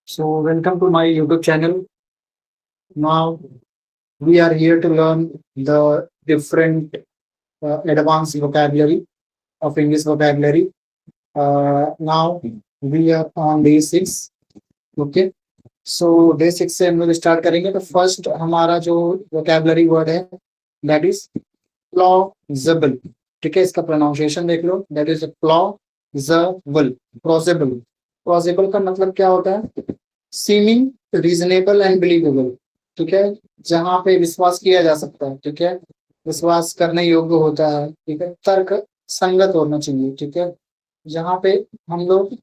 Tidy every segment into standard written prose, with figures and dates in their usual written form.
So, welcome to my YouTube channel. Now, we are here to learn the different advanced vocabulary of English vocabulary. Now, we are on day 6. Okay. So, day 6 से हम लोग start करेंगे. तो first हमारा जो vocabulary word है that is plausible. ठीक है, इसका प्रोनाउंसिएशन देख लो. That is plausible. Plausible. Plausible का मतलब क्या होता है? Seeming, reasonable and believable. ठीक है, जहां पे विश्वास किया जा सकता है. ठीक है, विश्वास करने योग्य होता है. ठीक है, तर्क संगत होना चाहिए. ठीक है, जहां पे हम लोग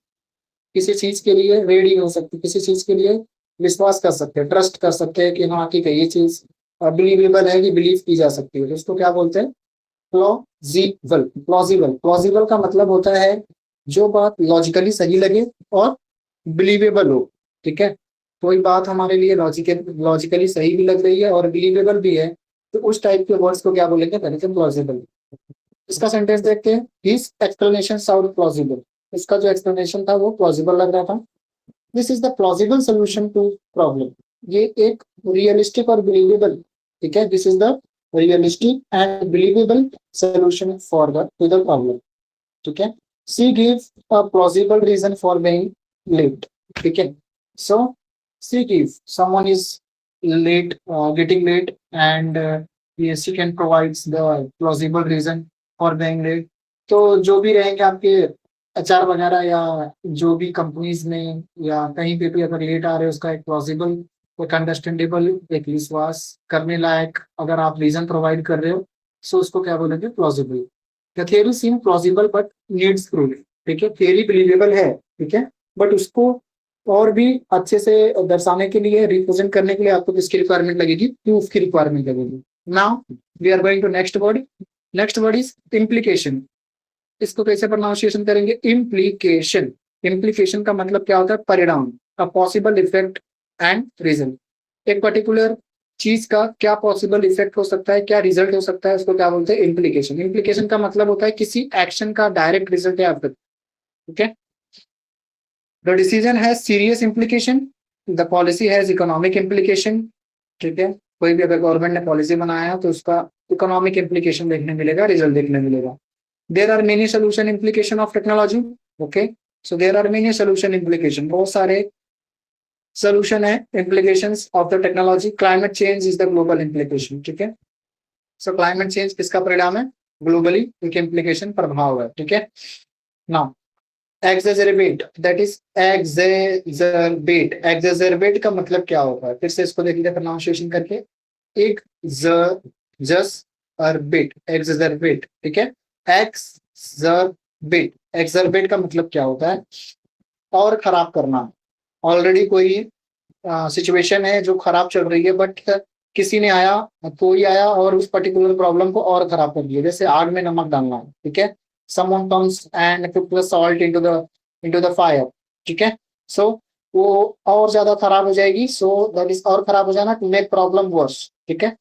किसी चीज के लिए रेडी हो सकते, किसी चीज के लिए विश्वास कर सकते हैं, ट्रस्ट कर सकते हैं कि हाँ ठीक है, ये चीज बिलीवेबल है, कि बिलीव की जा सकती है. तो इसको क्या बोलते हैं? प्लॉजिबल. प्लॉजिबल. प्लॉजिबल का मतलब होता है जो बात लॉजिकली सही लगे और बिलीवेबल हो. ठीक है, कोई बात हमारे लिए लॉजिकली सही भी लग रही है और बिलीवेबल भी है, तो उस टाइप के वर्ड्स को क्या बोलेंगे? प्लॉजिबल. इसका सेंटेंस देखते हैं. His explanation sound plausible. इसका जो एक्सप्लेनेशन था वो प्लॉजिबल लग रहा था. This is the plausible solution to problem. ये एक रियलिस्टिक और बिलीवेबल. ठीक है, this is the realistic and believable solution for the to the problem. ठीक है, she gives a plausible reason for being late. ठीक है, so she gives someone is late, getting late, and yes, she can provides the plausible reason for being late. तो जो भी रहेंगे आपके HR वगैरह या जो भी कंपनीज में या कहीं पे भी अगर लेट आ रहे हो, उसका एक प्लॉजिबल, एक अंडरस्टैंडेबल, एक विश्वास करने लायक अगर आप रीजन प्रोवाइड कर रहे हो, सो उसको क्या बोलेंगे? Plausible. The theory seem plausible but needs proof. ठीक है, थियरी बिलीवेबल है. ठीक है, बट उसको और भी अच्छे से दर्शाने के लिए, रिप्रेजेंट करने के लिए आपको किसकी रिक्वायरमेंट लगेगी? प्रूफ की रिक्वायरमेंट लगेगी. Now we are going to next word. Next word is implication. इसको कैसे प्रोनाउंसिएशन करेंगे? इम्प्लीकेशन. इम्प्लीकेशन का मतलब क्या होता है? परिणाम, a possible effect and result. एक पर्टिकुलर चीज का क्या पॉसिबल इफेक्ट हो सकता है, क्या रिजल्ट हो सकता है, उसको क्या बोलते हैं? इम्प्लीकेशन. इम्प्लीकेशन का मतलब होता है किसी एक्शन का डायरेक्ट रिजल्ट है आपका. ठीक है, The decision has serious implication. The policy has economic implication. ठीक है, कोई भी अगर गवर्नमेंट ने पॉलिसी बनाया है तो उसका इकोनॉमिक इम्प्लीकेशन देखने मिलेगा, रिजल्ट देखने मिलेगा. There are many solution implication of technology. Okay, so there are many solution implication. बहुत सारे सोल्यूशन है, implication of the technology. Climate change is the global implication. ठीक है, सो क्लाइमेट चेंज किसका परिणाम है? ग्लोबली उनके इम्प्लीकेशन प्रभाव है. ठीक है, नाउ एक्सेजरबेट, दैट इज एक्सेजरबेट. एक्सेजरबेट का मतलब क्या होता है? फिर से इसको देख लीजिए प्रोनाउंसिएशन करके. एक जस अरबेट, एक्सेजरबेट. ठीक है, एक्सरबेट. एक्सरबेट का मतलब क्या होता है? और खराब करना. ऑलरेडी कोई सिचुएशन है जो खराब चल रही है, बट किसी ने आया, कोई आया और उस पर्टिकुलर प्रॉब्लम को और खराब कर दिया. जैसे आग में नमक डालना. ठीक है, someone comes and put the salt into the fire. ठीक है, सो वो और ज्यादा खराब हो जाएगी. सो दैट इज और खराब हो जाना, टू मेक प्रॉब्लम वर्स. ठीक है,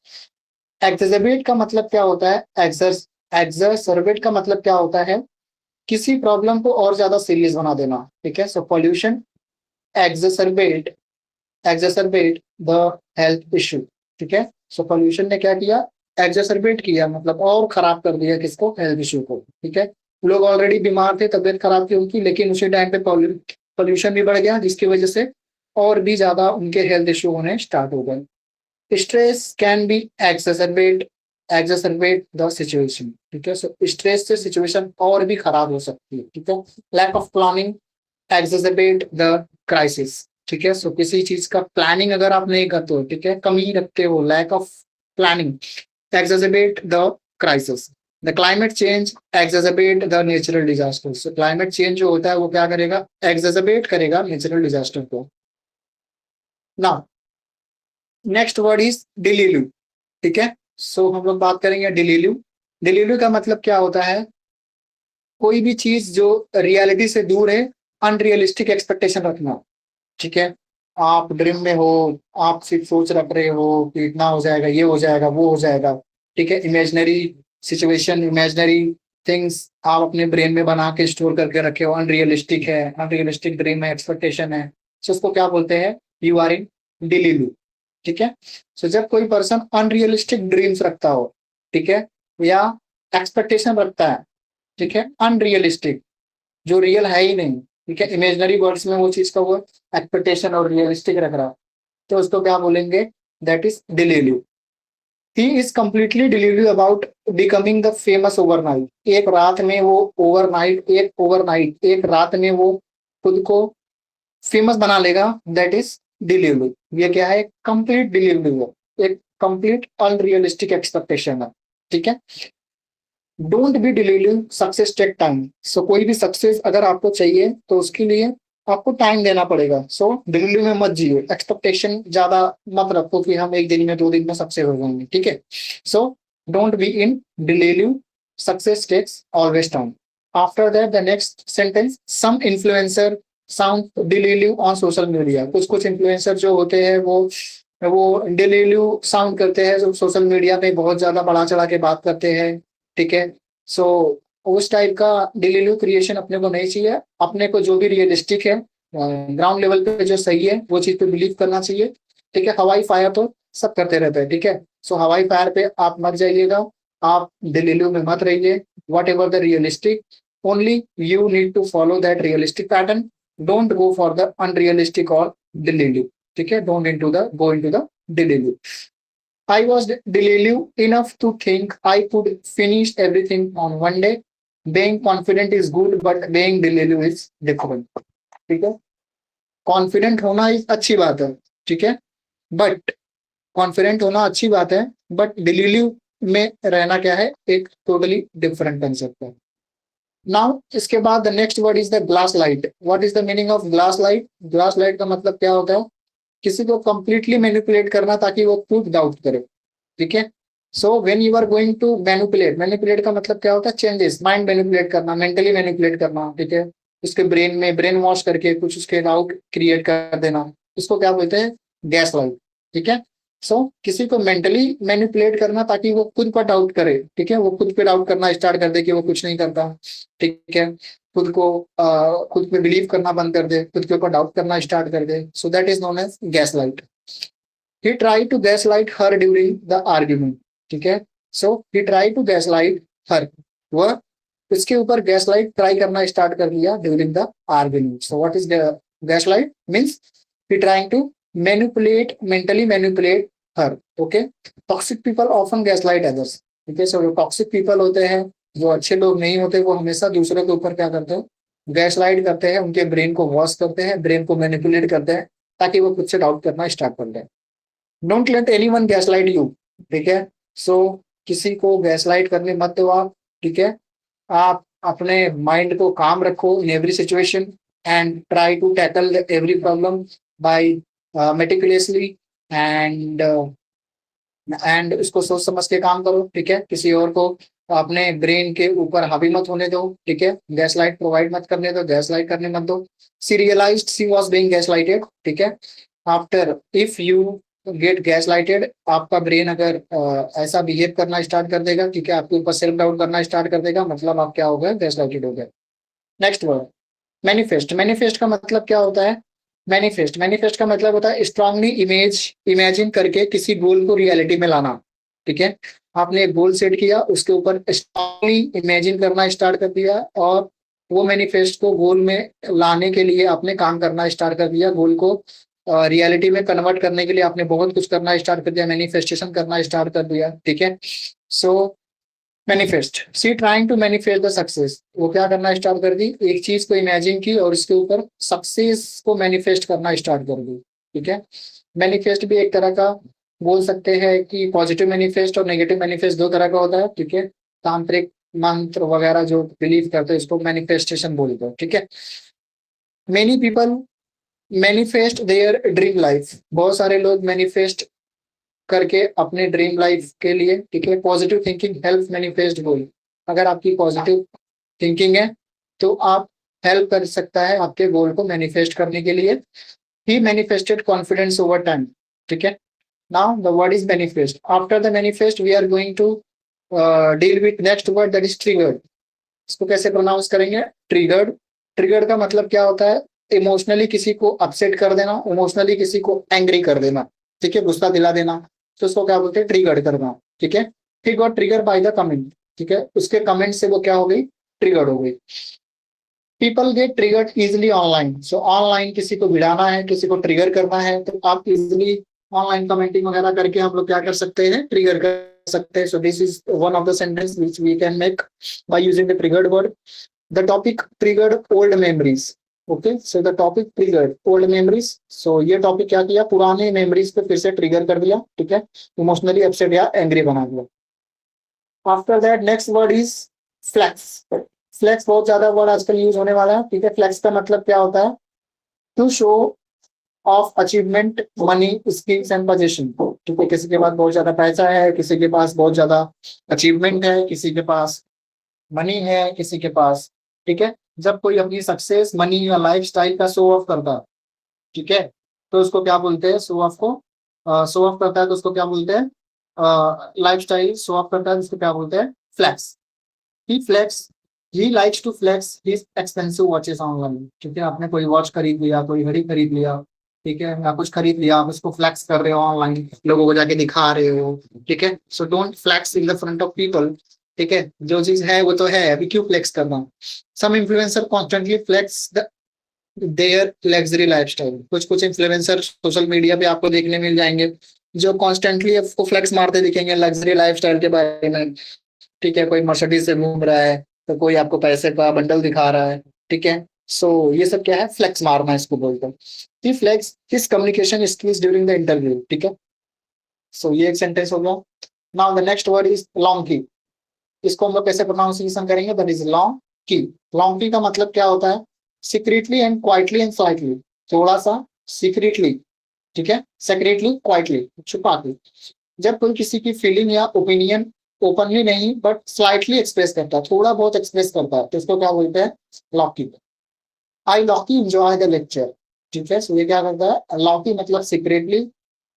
एक्सरबेट का मतलब क्या होता है? एक्सरबेट का मतलब क्या होता है? किसी प्रॉब्लम को और ज्यादा सीरियस बना देना. ठीक है, सो pollution एक्सरबेट exacerbate the health issue. ठीक है, सो पॉल्यूशन ने क्या किया? एक्सरबेट किया, मतलब और खराब कर दिया किसको? हेल्थ इश्यू को. ठीक है, लोग ऑलरेडी बीमार थे, तबियत खराब थी उनकी, लेकिन उसी टाइम पे पॉल्यूशन भी बढ़ गया, जिसकी वजह से और भी ज्यादा उनके हेल्थ इश्यू होने स्टार्ट हो गए. Stress can be exacerbate exacerbate the situation. ठीक है, सो स्ट्रेस से सिचुएशन और भी खराब हो सकती है. ठीक है, lack of planning exacerbate the crisis. ठीक है, सो किसी चीज का प्लानिंग अगर आप नहीं करते हो, ठीक है, कमी रखते हो, lack of planning exacerbate the crisis. The climate change exacerbate the natural disaster. So climate change जो होता है वो क्या करेगा? एक्सरबेट करेगा नेचुरल डिजास्टर को. Now next word is delulu. ठीक है, सो हम लोग बात करेंगे डिलील्यू. डिलील्यू का मतलब क्या होता है? कोई भी चीज जो रियलिटी से दूर है, अनरियलिस्टिक एक्सपेक्टेशन रखना. ठीक है, आप ड्रीम में हो, आप सिर्फ सोच रख रहे हो कि इतना हो जाएगा, ये हो जाएगा, वो हो जाएगा. ठीक है, इमेजिनरी सिचुएशन, इमेजिनरी थिंग्स आप अपने ब्रेन में बना के स्टोर करके रखे हो. अनरियलिस्टिक है, अनरियलिस्टिक ड्रीम है, एक्सपेक्टेशन है. सो उसको क्या बोलते हैं, यू आर इन डिलीलू। ठीक है। सो जब कोई पर्सन अनरियलिस्टिक ड्रीम्स रखता हो, ठीक है, या एक्सपेक्टेशन रखता है, ठीक है, अनरियलिस्टिक, जो रियल है ही नहीं, ठीक है, इमेजनरी वर्ड्स में वो चीज का वो एक्सपेक्टेशन और रियलिस्टिक रख रहा, तो उसको क्या बोलेंगे, that is delulu. He is completely delulu about becoming the famous overnight. एक रात में वो ओवरनाइट एक रात में वो खुद को फेमस बना लेगा, दैट इज डिलीवरी। ये क्या है, कंप्लीट डिलीवरी है, एक कंप्लीट अनरियलिस्टिक एक्सपेक्टेशन है। ठीक है। Don't be delivering, success take time. So कोई भी सक्सेस अगर आपको चाहिए तो उसके लिए आपको टाइम देना पड़ेगा। सो डिलीवरी में मत जियो, एक्सपेक्टेशन ज्यादा मत रखो कि हम एक दिन में 2 दिन में सक्सेस हो जाएंगे। ठीक है। So don't be in delivery, success takes always time. After that the next sentence, some influencer sound delulu on social media. कुछ कुछ इन्फ्लुएंसर जो होते हैं वो डिलीलू साउंड करते हैं, जो सोशल मीडिया पे बहुत ज्यादा बढ़ा चढ़ा के बात करते हैं। ठीक है। सो उस टाइप का डिलीलू क्रिएशन अपने को नहीं चाहिए। अपने को जो भी रियलिस्टिक है, ग्राउंड लेवल पे जो सही है वो चीज पे बिलीव करना चाहिए। ठीक है। हवाई फायर तो सब करते रहते हैं। ठीक है। सो हवाई फायर पे आप मत जाइएगा, आप डिलीलू में मत रहिए। Whatever the realistic, only you need to follow that realistic pattern. Don't go for the unrealistic और डिलीलू। ठीक है। Don't go into the delulu. I was delulu enough to think I could finish everything on one day. Being confident is good, but being delulu is different. ठीक है। Confident होना एक अच्छी बात है, ठीक है, बट कॉन्फिडेंट होना अच्छी बात है, बट डिलीलू में रहना क्या है, एक टोटली डिफरेंट कंसेप्ट है। नाउ इसके बाद the next word is the glass light. What is the meaning of glass light? Glass light का मतलब क्या होता है, किसी को कंप्लीटली मैनिपुलेट करना ताकि वो खुद डाउट करे। ठीक है। So when you are going to manipulate, manipulate का मतलब क्या होता है, चेंजेस, माइंड मैनिपुलेट करना, मेंटली मैनिपुलेट करना। ठीक है। उसके ब्रेन में ब्रेन वॉश करके कुछ उसके डाउट क्रिएट कर देना, इसको क्या बोलते हैं, गैस लाइट। ठीक है। सो किसी को मेंटली मैनिपुलेट करना ताकि वो खुद पर डाउट करे। ठीक है। वो खुद पे डाउट करना स्टार्ट कर दे कि वो कुछ नहीं करता। ठीक है। खुद को खुद पे बिलीव करना बंद कर दे, खुद के ऊपर डाउट करना स्टार्ट कर दे। So that is known as gaslight. He tried to gaslight her during the argument. ठीक है। सो he tried to gaslight her, वह उसके ऊपर गैसलाइट ट्राई करना स्टार्ट कर दिया during the argument. So what is gaslight means he trying to manipulate, mentally manipulate her. Okay. Toxic people often gaslight others. ठीक है। सो जो टॉक्सिक पीपल होते हैं, जो अच्छे लोग नहीं होते, वो हमेशा दूसरों के ऊपर क्या करते हैं, गैसलाइट करते हैं, उनके ब्रेन को वॉश करते हैं, ब्रेन को मैनिपुलेट करते हैं ताकि वो खुद से डाउट करना स्टार्ट कर दें। Don't let any one gaslight you. ठीक है। सो किसी को गैसलाइट करने मत दो आप। ठीक है। आप अपने माइंड को काम रखो in every situation and try to tackle every problem by meticulously and and उसको सोच समझ के काम करो। ठीक है। किसी और को अपने ब्रेन के ऊपर हावी मत होने दो। ठीक है। गैसलाइट प्रोवाइड मत करने दो, गैसलाइट करने मत दो। सी रियलाइज्ड शी वाज बीइंग गैसलाइटेड। ठीक है। After if you get gas lighted, आपका ब्रेन अगर ऐसा बिहेव करना स्टार्ट कर देगा, ठीक है, आपके ऊपर सेल्फ डाउट करना स्टार्ट कर देगा, मतलब आप क्या हो गए, गैस लाइटेड हो गए। Next word, manifest. मैनिफेस्ट का मतलब क्या होता है, मैनिफेस्ट का मतलब होता है स्ट्रांगली इमेजिन करके किसी गोल को रियलिटी में लाना। ठीक है। आपने एक गोल सेट किया, उसके ऊपर स्ट्रांगली इमेजिन करना स्टार्ट कर दिया और वो मैनिफेस्ट को गोल में लाने के लिए आपने काम करना स्टार्ट कर दिया। गोल को रियलिटी में कन्वर्ट करने के लिए आपने बहुत कुछ करना स्टार्ट कर दिया, मैनिफेस्टेशन करना स्टार्ट कर दिया। ठीक है। So manifest, she trying to manifest the success. वो क्या करना स्टार्ट कर दी, एक चीज को इमेजिन की और इसके ऊपर सक्सेस को मैनिफेस्ट करना स्टार्ट कर दी। ठीक है। मैनिफेस्ट भी एक तरह का बोल सकते हैं कि पॉजिटिव मैनिफेस्ट और नेगेटिव मैनिफेस्ट दो तरह का होता है। ठीक है। तांत्रिक मंत्र वगैरह जो बिलीव करते हैं इसको मैनिफेस्टेशन बोलते हैं। ठीक है। Many people manifest their dream life. बहुत सारे लोग मैनिफेस्ट करके अपने ड्रीम लाइफ के लिए, ठीक है, पॉजिटिव थिंकिंग हेल्प मैनिफेस्ट गोल। अगर आपकी पॉजिटिव थिंकिंग है तो आप हेल्प कर सकता है आपके गोल को मैनिफेस्ट करने के लिए। He manifested confidence over time. ठीक है। Now the word is manifest. After the manifest we are going to deal with next word, that is triggered. इसको कैसे प्रोनाउंस करेंगे, ट्रिगर्ड। ट्रिगर्ड का मतलब क्या होता है, इमोशनली किसी को अपसेट कर देना, इमोशनली किसी को एंग्री कर देना, ठीक है, गुस्सा दिला देना, तो उसको क्या बोलते हैं, ट्रिगर्ड करना, ठीक है। He got trigger by the comment, ठीक है, उसके कमेंट से वो क्या हो गई, ट्रिगर्ड हो गई। People get triggered easily online, सो ऑनलाइन किसी को भिड़ाना है, किसी को ट्रिगर करना है, तो आप इजिली ऑनलाइन कमेंटिंग वगैरह करके हम लोग क्या कर सकते हैं, ट्रिगर कर सकते हैं। So this is one of the sentence which we can make by using the triggered word. The topic triggered old memories, okay, so the topic triggered old memories. So ये टॉपिक क्या किया, पुराने memories पे फिर से trigger कर दिया, ठीक है, इमोशनली अपसेट या एंग्री बना दिया। After that next word is flex. Flex बहुत ज्यादा वर्ड आजकल यूज होने वाला है, ठीक है। फ्लैक्स का मतलब क्या होता है, to show off achievement, money, skills and position, ठीक है, किसी के पास बहुत ज्यादा पैसा है, किसी के पास बहुत ज्यादा अचीवमेंट है, किसी के पास मनी है, किसी के पास, ठीक है। जब कोई अपनी सक्सेस, मनी या लाइफ स्टाइल का शो ऑफ करता है, ठीक है, तो उसको क्या बोलते हैं, शो ऑफ को शो ऑफ करता है तो उसको क्या बोलते हैं, लाइफ स्टाइल शो ऑफ करता है तो उसको क्या बोलते हैं, flex. He flex, he likes to flex his expensive watches online, ठीक है, आपने कोई वॉच खरीद लिया, कोई घड़ी खरीद लिया, ठीक है, या कुछ खरीद लिया, आप उसको फ्लेक्स कर रहे हो ऑनलाइन, लोगों को जाके दिखा रहे हो, ठीक है। So don't flex in the front of people, ठीक है, जो चीज है वो तो है, अभी क्यों फ्लेक्स करना। Some influencer constantly flex their luxury lifestyle, कुछ कुछ इन्फ्लुएंसर सोशल मीडिया पे आपको देखने मिल जाएंगे जो कॉन्स्टेंटली आपको फ्लेक्स मारते दिखेंगे लग्जरी लाइफस्टाइल के बारे में, ठीक है, कोई मर्सिडीज से घूम रहा है, तो कोई आपको पैसे का बंडल दिखा रहा है, ठीक है। सो ये सब क्या है, फ्लेक्स मारना इसको बोलते हैं। He flex his communication skills during the interview, ठीक है। सो ये एक सेंटेंस हो गया। Now the next word is long key. इसको हम लोग कैसे प्रोनाउंसिएशन करेंगे, that is long key. Long key का मतलब क्या होता है, secretly and quietly and slightly, थोड़ा सा सीक्रेटली, ठीक है, सेक्रेटली, क्वाइटली, छुपा के। जब कोई किसी की फीलिंग या ओपिनियन ओपनली नहीं बट स्लाइटली एक्सप्रेस करता है, थोड़ा बहुत एक्सप्रेस करता है, तो इसको क्या बोलते हैं, lowkey. I lowkey enjoy the lecture, ठीक है, सो ये क्या करता है, लॉकी मतलब सीक्रेटली,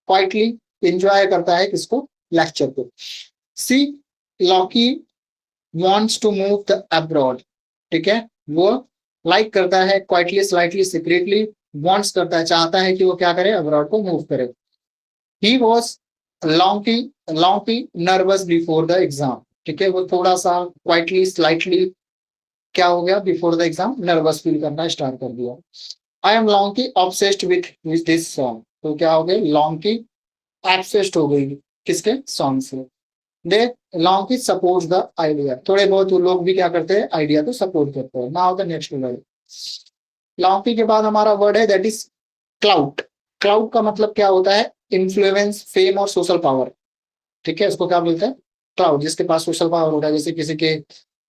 क्वाइटली एंजॉय करता है किसको, लेक्चर को। सी Lockie wants to move the abroad, ठीक है, वो लाइक करता है, क्वाइटली, स्लाइटली, सीक्रेटली, wants करता है, चाहता है कि वो क्या करे, अब्रॉड को मूव करे। He was Longi Longi nervous before the exam, ठीक है, वो थोड़ा सा क्वाइटली, स्लाइटली क्या हो गया, before the exam nervous feel करना स्टार्ट कर दिया। I am Longi obsessed with this song, तो क्या हो गई, लॉन्गी ऑब्सेस्ड हो गई किसके, सॉन्ग से। दे लॉन्ग सपोर्ट द आइडिया, थोड़े बहुत वो लोग भी क्या करते हैं, आइडिया को सपोर्ट करते हैं। Now the next word, long के बाद हमारा वर्ड है दैट इज क्लाउड। क्लाउड का मतलब क्या होता है, इन्फ्लुएंस, फेम और सोशल पावर, ठीक है, उसको क्या बोलते हैं, क्लाउड। जिसके पास सोशल पावर होता है, जैसे किसी के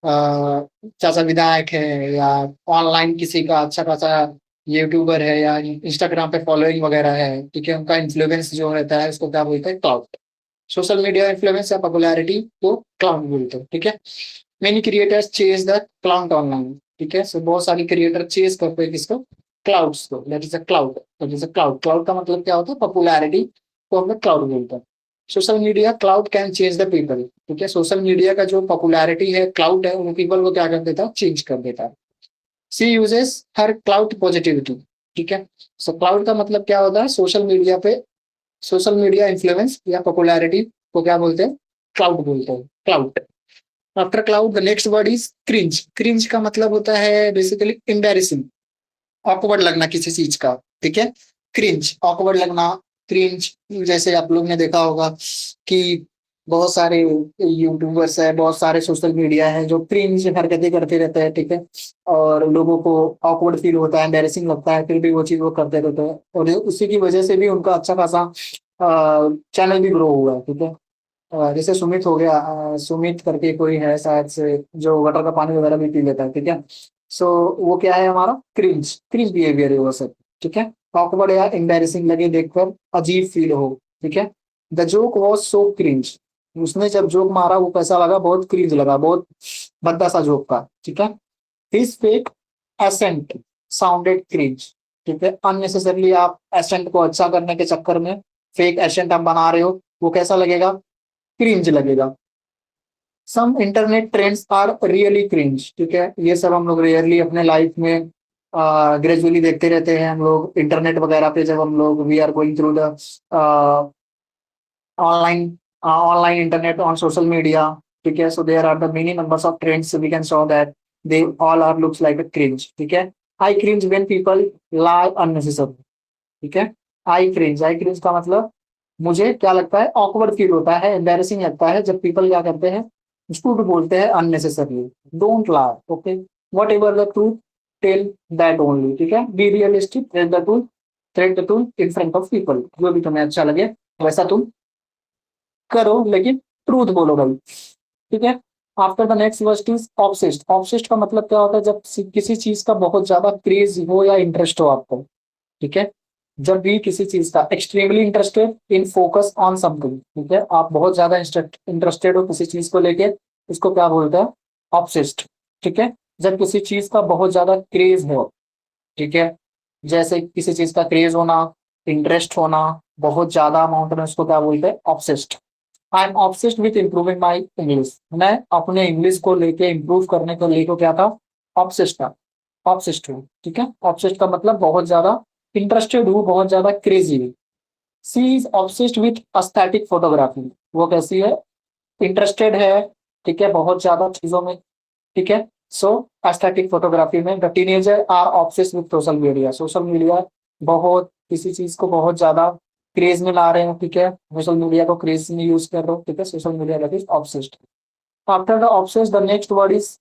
चाचा विधायक है, या ऑनलाइन किसी का अच्छा खासा यूट्यूबर है, या इंस्टाग्राम पे फॉलोइंग वगैरह है, ठीक है, उनका इन्फ्लुएंस जो रहता है उसको क्या बोलते हैं, क्लाउड। सोशल मीडिया इन्फ्लुएंस या पॉपुलैरिटी को क्लाउड बोलते हैं, ठीक है। Many creators chase the cloud online, ठीक है, सो बहुत सारी क्रिएटर चेज करते हैं किसको, क्लाउड्स को, that is a cloud, that is a cloud. Cloud का मतलब क्या होता है, पॉपुलैरिटी को हम लोग क्लाउड बोलते हैं। Social media cloud can change the people, ठीक है, सोशल मीडिया का जो पॉपुलैरिटी है, क्लाउड है, वो पीपल को क्या कर देता है, चेंज कर देता है। सी यूजेस हर क्लाउड पॉजिटिविटी, ठीक है। सो क्लाउड का मतलब क्या होता है, सोशल मीडिया पे सोशल मीडिया इन्फ्लुएंस या पॉपुलैरिटी को क्या बोलते हैं, क्लाउड बोलते हैं, cloud. After cloud the next word is cringe. Cringe का मतलब होता है बेसिकली एम्बेरसिंग, ऑकवर्ड लगना किसी चीज का, ठीक है, क्रिंज, ऑकवर्ड लगना, क्रिंज। जैसे आप लोग ने देखा होगा कि बहुत सारे यूट्यूबर्स है, बहुत सारे सोशल मीडिया है जो क्रिंज हरकतें करते रहते हैं, ठीक है, और लोगों को ऑकवर्ड फील होता है, एम्बेरसिंग लगता है, फिर भी वो चीज वो करते रहते हैं, और उसी की वजह से भी उनका अच्छा खासा चैनल भी ग्रो हुआ है, ठीक है। जैसे सुमित हो गया, सुमित करके कोई है शायद से, जो वाटर का पानी वगैरह भी पी लेता है, ठीक है। सो वो क्या है, हमारा क्रिंज, क्रिंज बिहेवियर है वो सब, ठीक है। ऑकवर्ड या एम्बैरेसिंग लगे, देखकर अजीब फील हो, ठीक है। The joke was so cringe, उसने जब जोक मारा वो कैसा लगा, बहुत क्रिंज लगा, बहुत भद्दा सा जोक का, ठीक है। His fake accent sounded cringe, ठीक है, अननेसेसरली आप एसेंट को अच्छा करने के चक्कर में फेक एसेंट आप बना रहे हो, वो कैसा लगेगा, क्रिंज लगेगा। Some internet trends are really cringe, ठीक है, ये सब हम लोग रेयरली अपने लाइफ में ग्रेजुअली देखते रहते हैं हम लोग इंटरनेट वगैरह पे, जब हम लोग we are going through the online online internet on social media. ठीक है, so there are the many numbers of trends, so we can show that they all are looks like a cringe. ठीक है, I cringe when people lie unnecessary. ठीक है, I cringe का मतलब मुझे क्या लगता है, ऑकवर्ड फील होता है, एम्बेरसिंग लगता है जब पीपल क्या करते हैं, झूठ बोलते हैं unnecessarily. Don't lie, okay, whatever the truth, tell that only. ठीक है, be realistic, thread the truth in front of people. जो भी तुम्हें अच्छा लगे वैसा तुम करो, लेकिन ट्रूथ बोलो भाई। ठीक है, after the next worst is obsessed. Obsessed का मतलब क्या होता है, जब किसी चीज का बहुत ज्यादा क्रेज हो या इंटरेस्ट हो आपको। ठीक है, जब भी किसी चीज का extremely interested in focus on something. ठीक है, आप बहुत ज्यादा इंटरेस्टेड हो किसी चीज को लेके, इसको क्या बोलते हैं, ऑब्सेस्ड। ठीक है, जब किसी चीज का बहुत ज्यादा क्रेज हो। ठीक है, जैसे किसी चीज का क्रेज होना, इंटरेस्ट होना बहुत ज्यादा अमाउंट में, उसको क्या बोलते हैं, obsessed. I am obsessed with improving my English. मैं अपने इंग्लिश को लेके इम्प्रूव करने को लेकर क्या था, ऑब्सेस्ड था, ऑब्सेस्ड हूँ। ठीक है, ऑब्सेस्ड का मतलब बहुत ज्यादा इंटरेस्टेड हूँ, बहुत ज्यादा क्रेजी हूँ। She is obsessed with aesthetic photography. वो कैसी है, इंटरेस्टेड है, ठीक है, बहुत ज्यादा चीजों में। ठीक है, सो एस्थेटिक फोटोग्राफी में the teenager are obsessed with social media. Social media बहुत किसी चीज को बहुत ज्यादा क्रेज में ला रहे हो। ठीक है, सोशल मीडिया को क्रेज में यूज कर रहे हो। ठीक है, social media that is obsessed. After the obsessed the next word is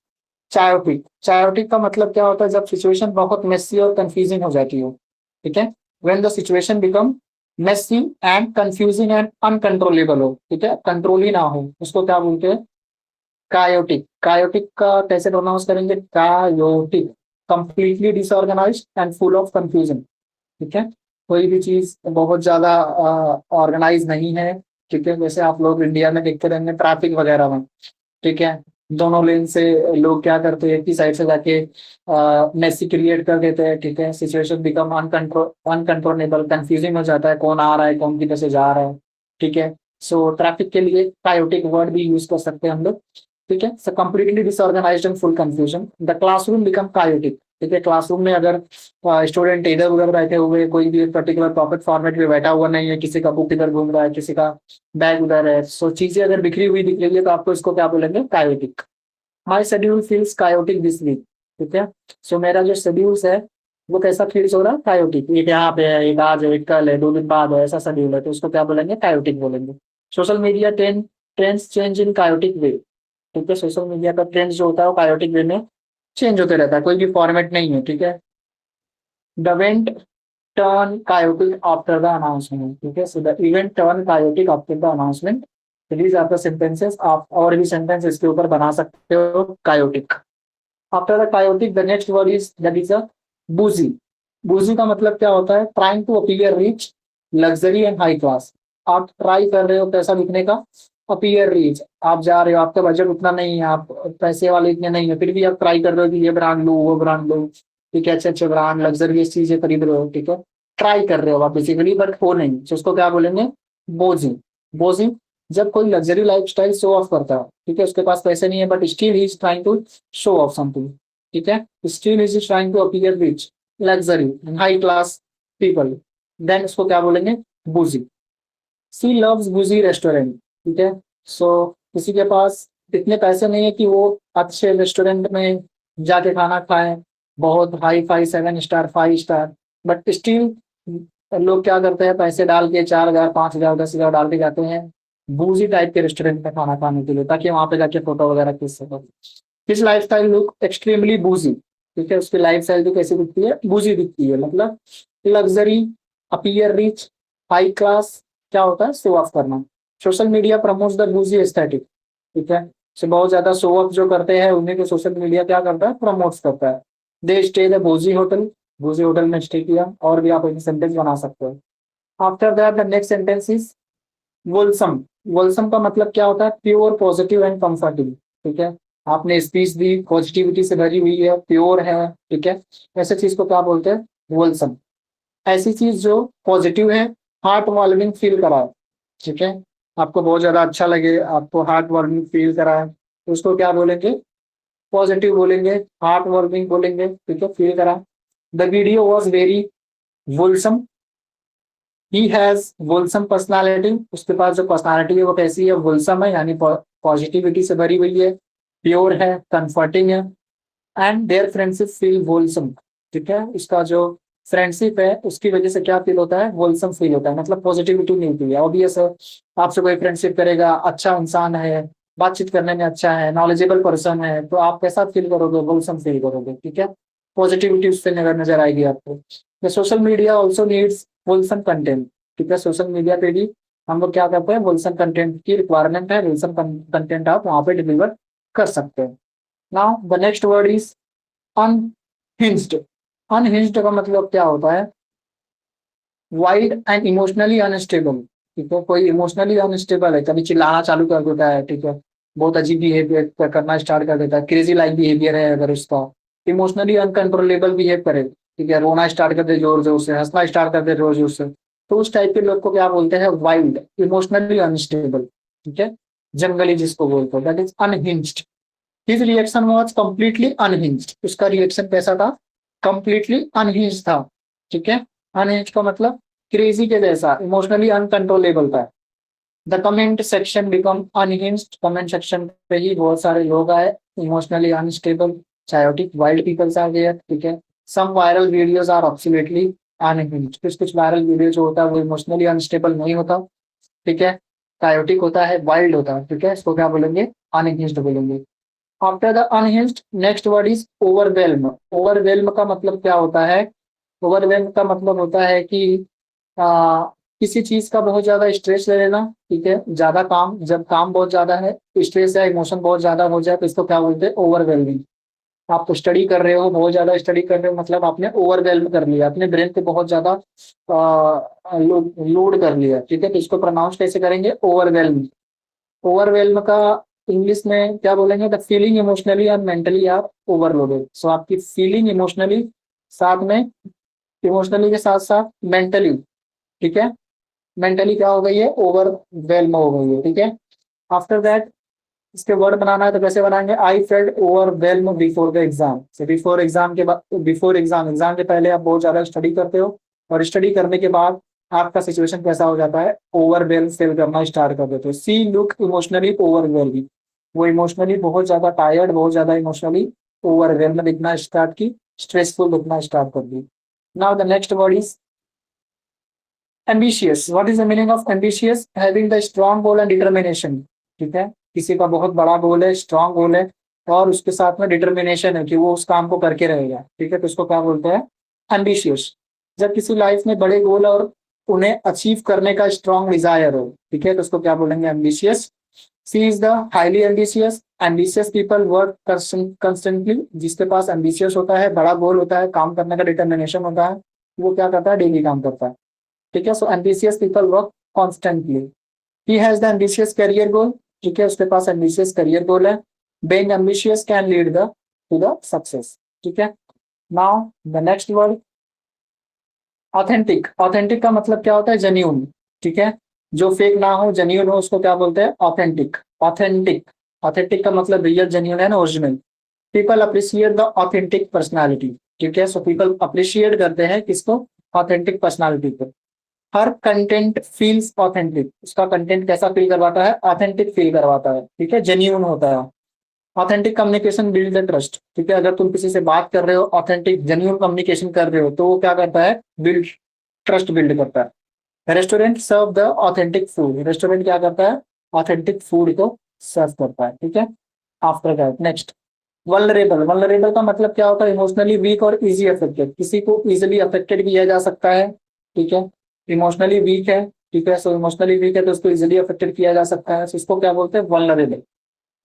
chaotic. Chaotic का मतलब क्या होता है, जब सिचुएशन बहुत मेसी और कंफ्यूजिंग हो जाती हो। ठीक है, when the situation become messy and confusing and uncontrollable हो। ठीक है, कंट्रोल ही ना हो, उसको क्या बोलते हैं, कायोटिक। कायोटिक का कैसे प्रोनाउंस करेंगे, chaotic, completely disorganised and full of confusion. ठीक है, कोई भी चीज बहुत ज्यादा ऑर्गेनाइज नहीं है। ठीक है, जैसे आप लोग इंडिया में देखते रहेंगे ट्रैफिक वगैरह में। ठीक है, दोनों लेन से लोग क्या करते हैं, एक ही साइड से जाके मेसी क्रिएट कर देते हैं। ठीक है, सिचुएशन बिकम अनकंट्रोलेबल, कंफ्यूजिंग हो जाता है, कौन आ रहा है कौन किधर से जा रहा है। ठीक है, सो ट्रैफिक के लिए कायोटिक वर्ड भी यूज कर सकते हैं हम लोग। ठीक है, so completely disorganised and full confusion, the classroom become chaotic. ठीक है, क्लासरूम में अगर स्टूडेंट इधर उधर बैठे हुए, कोई भी पर्टिकुलर टॉपिक फॉर्मेट में बैठा हुआ नहीं है, किसी का बुक इधर घूम रहा है, किसी का बैग उधर है, सो चीजें अगर बिखरी हुई दिख रही है तो आपको इसको क्या बोलेंगे, chaotic. My schedule feels chaotic this week. ठीक है, सो मेरा जो शेड्यूल्स है वो कैसा फील्स हो रहा है, कायोटिक। एक यहाँ पे है, एक आज है, एक कल है, 2 दिन बाद है, ऐसा शेड्यूल है, तो उसको क्या बोलेंगे, कायोटिक बोलेंगे। Social media trends change in chaotic way. ठीक है, सोशल मीडिया का ट्रेंड जो होता है वो कायोटिक वे में चेंज होते रहता है, कोई भी फॉर्मेट नहीं है। ठीक है, the event turn chaotic after the announcement. ठीक है, so the event turn chaotic after the announcement. These are the sentences, आप और भी सेंटेंस इसके ऊपर बना सकते हो, chaotic. After the chaotic the next word is that is a boujee. Boujee का मतलब क्या होता है, trying to appear rich, luxury and high class. आप ट्राई कर रहे हो पैसा दिखने का, अपीयर रिच, आप जा रहे हो, आपका बजट उतना नहीं है, आप पैसे वाले इतने नहीं है, फिर भी आप ट्राई कर रहे हो कि ये ब्रांड लो वो ब्रांड लो। ठीक है, अच्छे अच्छे ब्रांड लग्जरियस चीजें खरीद रहे हो। ठीक है, ट्राई कर रहे हो आप बेसिकली, बट हो नहीं, तो उसको क्या बोलेंगे, बोजी। बोजी, जब कोई लग्जरी लाइफस्टाइल शो ऑफ करता है। ठीक है, उसके पास पैसे नहीं है but still he is trying to show off something. ठीक है, still is trying to appear rich, luxury, high class people, then उसको क्या बोलेंगे, boujee. She loves boujee restaurant. ठीक है, सो किसी के पास इतने पैसे नहीं है कि वो अच्छे रेस्टोरेंट में जाके खाना खाए, बहुत hi fi 7 star 5 star, but still लोग क्या करते हैं, पैसे डाल के 4,000 5,000 10,000 डाल के जाते हैं बूजी टाइप के रेस्टोरेंट में खाना खाने के लिए, ताकि वहां पे जाके फोटो वगैरह खींच सको। His life style look extremely बूजी। ठीक है, उसकी लाइफ स्टाइल भी कैसी दिखती है, बूजी दिखती है, मतलब luxury, appear rich, high class, क्या होता है, शो ऑफ करना। सोशल मीडिया प्रमोट्स द बूजी एस्थेटिक। ठीक है, so बहुत ज्यादा शो ऑफ जो करते हैं उन्हीं को सोशल मीडिया क्या करता है, प्रमोट्स करता है। They stay the boujee hotel, boujee hotel में स्टे किया, और भी आप एक सेंटेंस बना सकते हो। After that the next sentence is wholesome. Wholesome का मतलब क्या होता है, प्योर पॉजिटिव एंड कंफर्टिंग। ठीक है, आपने स्पीच दी, पॉजिटिविटी से भरी हुई है, प्योर है। ठीक है, ऐसे चीज को क्या बोलते हैं, वोलसम। ऐसी चीज जो पॉजिटिव है, हार्ट वार्मिंग फील कराए। ठीक है, आपको बहुत ज्यादा अच्छा लगे, आपको हार्ट वार्मिंग फील कराए, तो उसको क्या बोलेंगे, पॉजिटिव बोलेंगे, हार्ट वार्मिंग बोलेंगे। ठीक है, फील करा। The video was very wholesome, he has wholesome personality, उसके पास जो पर्सनालिटी है वो कैसी है, वोलसम है, यानी पॉजिटिविटी से भरी हुई है, प्योर है, कंफर्टिंग है, and their friendship feel wholesome. ठीक है, इसका जो फ्रेंडशिप है उसकी वजह से क्या फील होता है, होलसम फील होता है, मतलब पॉजिटिविटी मिलती है। ऑब्वियस है, आपसे कोई फ्रेंडशिप करेगा, अच्छा इंसान है, बातचीत करने में अच्छा है, नॉलेजेबल पर्सन है, तो आप कैसा फील करोगे, होलसम फील करोगे। ठीक है, पॉजिटिविटी उससे नजर नजर आएगी आपको। Social media also needs wholesome content. ठीक है, सोशल मीडिया पे भी हम लोग क्या करते हैं, होलसम कंटेंट की रिक्वायरमेंट है, होलसम कंटेंट आप वहां पे डिलीवर कर सकते हैं। Now the next word is unhinged. Unhinged का मतलब क्या होता है, वाइल्ड एंड इमोशनली अनस्टेबल। ठीक है, कोई इमोशनली अनस्टेबल है, कभी चिल्लाना चालू कर देता है, ठीक है, बहुत अजीब बिहेवियर करना स्टार्ट कर देता है, क्रेजी लाइक बिहेवियर है अगर उसका, इमोशनली अनकंट्रोलेबल बिहेव करे, ठीक है, रोना स्टार्ट कर दे जोर जोर से, हंसना स्टार्ट कर दे जोर जोर से, तो उस टाइप के लोग को क्या बोलते हैं, वाइल्ड, इमोशनली अनस्टेबल। ठीक है, जंगली जिसको बोलते हैं, that is unhinged. His reaction was completely unhinged, उसका रिएक्शन कैसा था, कंप्लीटली अनहिंज्ड था। ठीक है, अनहिंज का मतलब क्रेजी के जैसा, इमोशनली अनकंट्रोलेबल था। The comment section become unhinged, comment section पे ही बहुत सारे लोग आए, emotionally unstable, chaotic, wild peoples आ गए। ठीक है, some viral videos are absolutely unhinged, कुछ कुछ वायरल वीडियो जो होता है वो इमोशनली अनस्टेबल नहीं होता। ठीक है, चायोटिक होता है, वाइल्ड होता है। ठीक है, इसको क्या बोलेंगे, अनहिंज्ड बोलेंगे। After the unhinged next word is overwhelm. Overwhelm का मतलब क्या होता है, ओवरवेल्म का मतलब होता है कि आ, किसी चीज का बहुत ज्यादा स्ट्रेस ले लेना। ठीक है, ज्यादा काम, जब काम बहुत ज्यादा है, स्ट्रेस या इमोशन बहुत ज्यादा हो जाए तो इसको क्या बोलते हैं, ओवरवेल्मिंग। आप स्टडी कर रहे हो, बहुत ज्यादा स्टडी कर रहे हो, मतलब आपने ओवरवेल्म कर लिया, अपने ब्रेन पे बहुत ज्यादा लोड कर लिया। ठीक है, तो इसको प्रोनाउंस कैसे करेंगे, ओवरवेल्म। ओवरवेल्म का इंग्लिश में क्या बोलेंगे, द फीलिंग इमोशनली और मेंटली आप ओवरलोडेड। सो आपकी फीलिंग इमोशनली, साथ में इमोशनली के साथ साथ मेंटली, ठीक है, मेंटली क्या हो गई है, ओवरवेल्म हो गई है। ठीक है, आफ्टर दैट इसके वर्ड बनाना है तो कैसे बनाएंगे, I felt overwhelm before the exam. से बिफोर एग्जाम के बाद, बिफोर एग्जाम, एग्जाम के पहले आप बहुत ज्यादा स्टडी करते हो, और स्टडी करने के बाद आपका सिचुएशन कैसा हो जाता है, ओवरवेल्म फील करना स्टार्ट कर देते हो। सी लुक इमोशनली ओवरवेल्म, वो इमोशनली बहुत ज्यादा टायर्ड, बहुत ज्यादा इमोशनली ओवरवेल्म दिखना स्टार्ट की, स्ट्रेसफुल दिखना स्टार्ट कर दी। Now the next word is ambitious. What is the meaning of ambitious, having the strong goal and determination. ठीक है, किसी का बहुत बड़ा गोल है, स्ट्रॉन्ग गोल है, और उसके साथ में डिटर्मिनेशन है कि वो उस काम को करके रहेगा। ठीक है, तो उसको क्या बोलते हैं, एम्बिशियस। जब किसी लाइफ में बड़े गोल और उन्हें अचीव करने का स्ट्रॉन्ग डिजायर हो, ठीक है, तो उसको क्या बोलेंगे, ambitious. She is the highly ambitious. Ambitious people work constantly, जिसके पास एम्बिशियस होता है, बड़ा गोल होता है, काम करने का डिटर्मिनेशन होता है, वो क्या करता है, डेली काम करता है। ठीक है, so ambitious people work constantly. He has the ambitious career goal. ठीक है, उसके पास एम्बिशियस करियर गोल है। Being ambitious can lead the to the success. ठीक है, now the next word authentic. Authentic का मतलब क्या होता है, जेन्यून। ठीक है, जो फेक ना हो, जेन्यून हो, उसको क्या बोलते हैं, ऑथेंटिक। ऑथेंटिक, ऑथेंटिक का मतलब रियल, जेन्यून है ना, original. People appreciate the authentic personality. ठीक है, सो पीपल अप्रिशिएट करते हैं किसको, ऑथेंटिक पर्सनालिटी को। हर कंटेंट फील्स ऑथेंटिक, उसका कंटेंट कैसा फील करवाता है, ऑथेंटिक फील करवाता है। ठीक है, जेन्यून होता है। Authentic communication build the trust. ठीक है, अगर तुम किसी से बात कर रहे हो, ऑथेंटिक जेन्यून कम्युनिकेशन कर रहे हो, तो वो क्या करता है, बिल्ड, ट्रस्ट बिल्ड करता है। Restaurant serve the authentic food. Restaurant क्या करता है, ऑथेंटिक फूड को सर्व करता है। ठीक है, after that next vulnerable. Vulnerable का मतलब क्या होता है, इमोशनली वीक और इजी अफेक्टेड, किसी को इजिली अफेक्टेड किया जा सकता है। ठीक है, इमोशनली वीक है, ठीक है, सो इमोशनली वीक है तो उसको इजिली अफेक्टेड किया जा सकता है, so इसको क्या बोलते हैं, वल्नरेबल।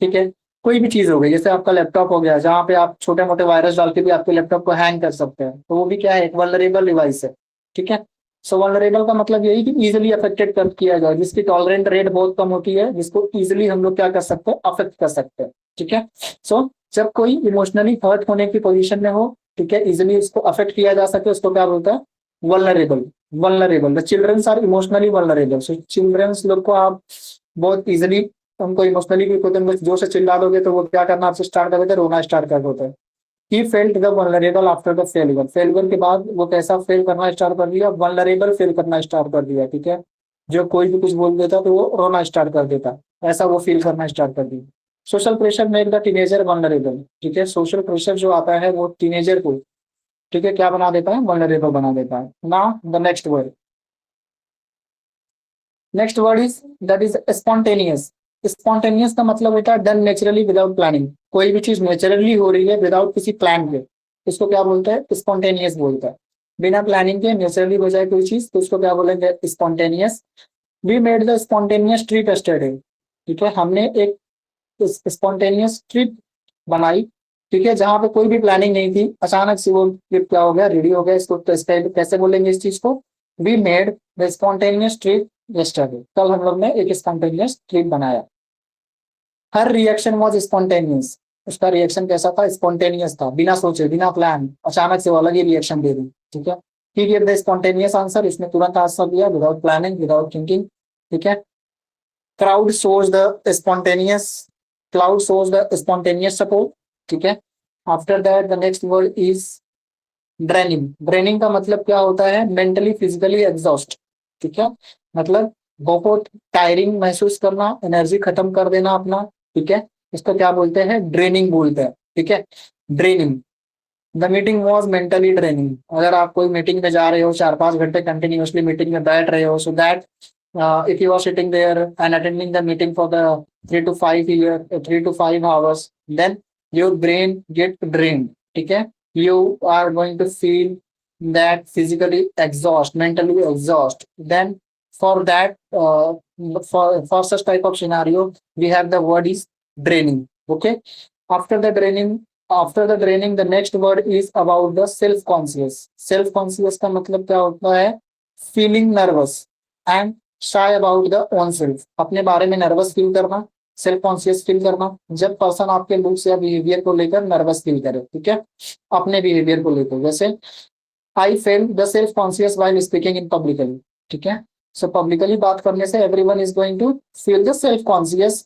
ठीक है, कोई भी चीज हो गई, जैसे आपका लैपटॉप हो गया, जहाँ पे आप छोटे मोटे वायरस डाल के भी आपके लैपटॉप को हैंग कर सकते हैं, तो वो भी क्या है, एक वल्नरेबल डिवाइस है। ठीक है, सो वल्नरेबल का मतलब यही कि इजिली अफेक्टेड कर किया जाए, जिसकी टॉलरेंट रेट बहुत कम होती है, जिसको इजिली हम लोग क्या कर सकते हैं, अफेक्ट कर सकते हैं। ठीक है, सो जब कोई इमोशनली हर्ट होने की पोजीशन में हो, ठीक है, इजिली उसको अफेक्ट किया जा सके, उसको क्या बोलता है, vulnerable. Vulnerable, the childrens are emotionally vulnerable. So childrens लोग को आप बहुत इजिली, उनको इमोशनली भी, तुम जोर से चिल्ला दोगे तो वो क्या करना आपसे स्टार्ट कर देते हैं, रोना स्टार्ट कर देते हैं। He felt the vulnerable after the failure, failure के बाद वो कैसा फेल करना स्टार्ट कर दिया, वल्नरेबल फेल करना स्टार्ट कर दिया, ठीक है। जो कोई भी कुछ बोल देता तो वो रोना स्टार्ट कर देता, ऐसा वो फील करना स्टार्ट कर दिया। Social pressure make the teenager vulnerable, ठीक है। सोशल प्रेशर जो आता है वो टीनेजर को, ठीक है, क्या बना देता है, वल्नरेबल बना देता है। Now the next word is that is spontaneous. Spontaneous का मतलब होता है डन नेचुरली विदाउट प्लानिंग, कोई भी चीज नेचुरली हो रही है विदाउट किसी प्लान के, इसको क्या बोलते हैं, स्पॉन्टेनियस बोलता है। बिना प्लानिंग के नेचुरली हो जाए कोई चीज तो उसको क्या बोलेंगे, spontaneous. We made the spontaneous trip yesterday, ठीक है, हमने एक स्पॉन्टेनियस ट्रिप बनाई, ठीक है, जहां पे कोई भी प्लानिंग नहीं थी, अचानक से वो ट्रिप क्या हो गया, रेडी हो गया। इसको तो कैसे बोलेंगे इस चीज को, we made the spontaneous trip yesterday, कल हम लोग ने एक स्पॉन्टेनियस ट्रिप बनाया। हर रिएक्शन वॉज स्पॉन्टेनियस, उसका रिएक्शन कैसा था, स्पॉन्टेनियस था, बिना सोचे बिना प्लान, अचानक से वो अलग ही रिएक्शन दे दी, ठीक है। ही गिव द स्पॉन्टेनियस आंसर, इसने तुरंत आंसर दिया विदाउट प्लानिंग विदाउट थिंकिंग, ठीक है। Crowd shows the spontaneous cloud shows the spontaneous support, ठीक है। After that the next word is draining. Draining का मतलब क्या होता है, मेंटली फिजिकली एग्जॉस्ट, ठीक है, मतलब बहुत टायरिंग महसूस करना, एनर्जी खत्म कर देना अपना, ठीक है, इसको क्या बोलते हैं, ड्रेनिंग बोलते हैं, ठीक है। Draining, the meeting was mentally draining. अगर आप कोई मीटिंग में जा रहे हो, 4-5 घंटे कंटिन्यूसली मीटिंग में बैठ रहे हो, so that if you are sitting there and attending the meeting for the 3 to 5 hours, then your brain get drained, ठीक है। You are going to feel that physically exhaust, mentally exhaust. Then for that, for such type of scenario, we have the word is draining. Okay. After the draining, the next word is about the self conscious. Self conscious का मतलब क्या होता है, feeling nervous and shy about the own self, अपने बारे में nervous feel करना, self conscious feel करना, जब पर्सन आपके लुक्स या बिहेवियर को लेकर नर्वस फील करे, ठीक है, अपने बिहेवियर को लेकर। जैसे I feel the self conscious while speaking in publicly, ठीक है। सो पब्लिकली बात करने से everyone is going to feel the self conscious,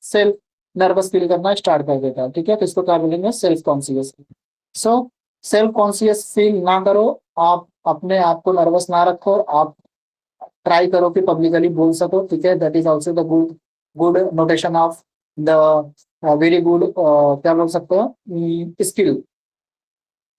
self nervous feel करना स्टार्ट कर देता है, ठीक है, तो इसको क्या बोलेंगे, self conscious. So self conscious feel ना करो, आप अपने आप को नर्वस ना रखो, आप ट्राई करो कि पब्लिकली बोल सको, ठीक है। That is also the good good notation of the very good, क्या बोल सकते हो, skill.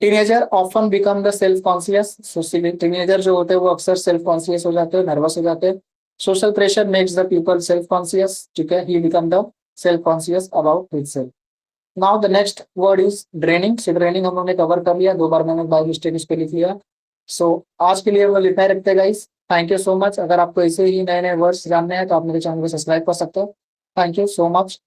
Teenager often become the self conscious, teenager जो होते हैं वो अक्सर सेल्फ कॉन्शियस हो जाते हैं, नर्वस हो जाते हैं। Social pressure makes the people self conscious, ठीक है, he become the self conscious about himself. Now the next word is draining. So draining हम लोग ने कवर कर लिया, 2 बार मैंने बाय मिस्टेक इस पे लिख लिया। सो आज के लिए वो लिखा ही रखते guys. Thank you so much. अगर आपको ऐसे ही नए नए वर्ड्स जानने हैं तो आप मेरे चैनल को सब्सक्राइब कर सकते हो। Thank you so much.